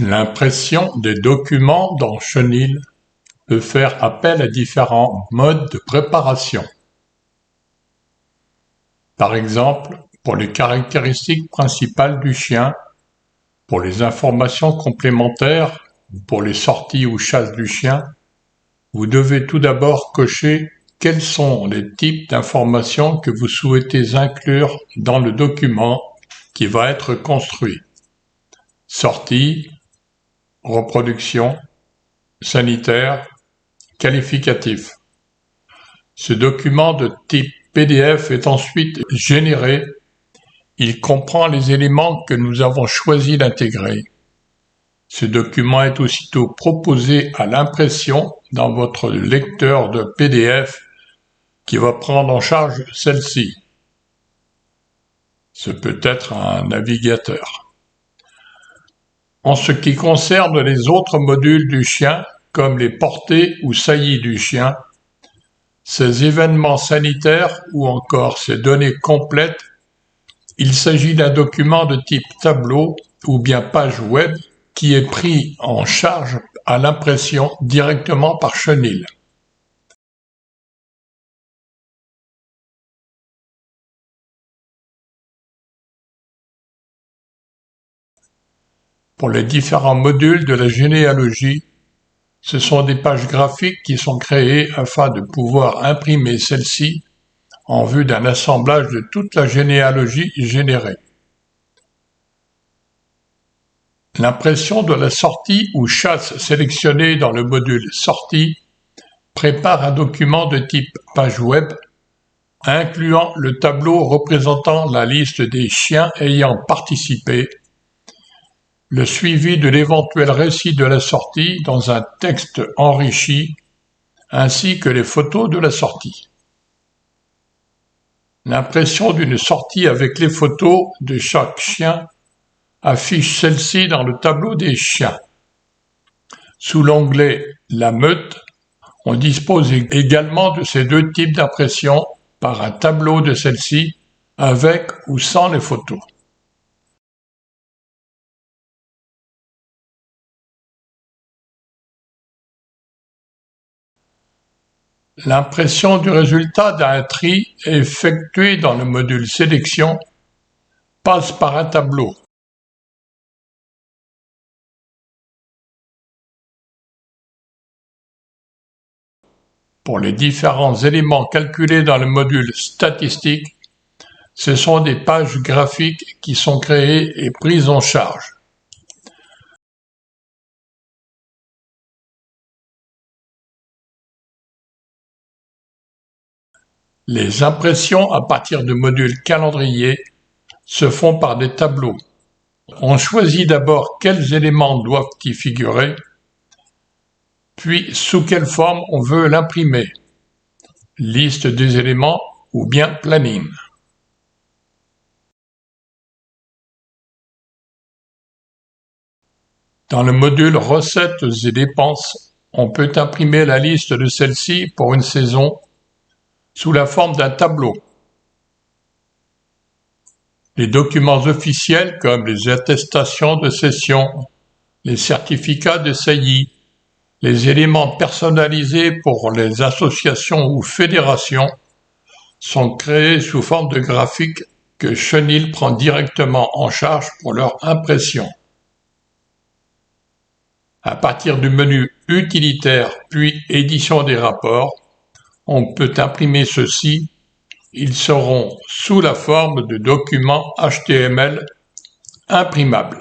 L'impression des documents dans Chenil peut faire appel à différents modes de préparation. Par exemple, pour les caractéristiques principales du chien, pour les informations complémentaires ou pour les sorties ou chasses du chien, vous devez tout d'abord cocher quels sont les types d'informations que vous souhaitez inclure dans le document qui va être construit. Sortie, reproduction, sanitaire, qualificatif. Ce document de type PDF est ensuite généré. Il comprend les éléments que nous avons choisi d'intégrer. Ce document est aussitôt proposé à l'impression dans votre lecteur de PDF qui va prendre en charge celle-ci. Ce peut être un navigateur. En ce qui concerne les autres modules du chien, comme les portées ou saillies du chien, ces événements sanitaires ou encore ces données complètes, il s'agit d'un document de type tableau ou bien page web qui est pris en charge à l'impression directement par Chenil. Pour les différents modules de la généalogie, ce sont des pages graphiques qui sont créées afin de pouvoir imprimer celles-ci en vue d'un assemblage de toute la généalogie générée. L'impression de la sortie ou chasse sélectionnée dans le module sortie prépare un document de type page web incluant le tableau représentant la liste des chiens ayant participé, le suivi de l'éventuel récit de la sortie dans un texte enrichi, ainsi que les photos de la sortie. L'impression d'une sortie avec les photos de chaque chien affiche celle-ci dans le tableau des chiens. Sous l'onglet « La meute », on dispose également de ces deux types d'impression par un tableau de celle-ci avec ou sans les photos. L'impression du résultat d'un tri effectué dans le module sélection passe par un tableau. Pour les différents éléments calculés dans le module statistique, ce sont des pages graphiques qui sont créées et prises en charge. Les impressions à partir du module calendrier se font par des tableaux. On choisit d'abord quels éléments doivent y figurer, puis sous quelle forme on veut l'imprimer, liste des éléments ou bien planning. Dans le module recettes et dépenses, on peut imprimer la liste de celles-ci pour une saison sous la forme d'un tableau. Les documents officiels comme les attestations de cession, les certificats de saillie, les éléments personnalisés pour les associations ou fédérations sont créés sous forme de graphiques que Chenil prend directement en charge pour leur impression. À partir du menu utilitaire puis édition des rapports, on peut imprimer ceux-ci. Ils seront sous la forme de documents HTML imprimables.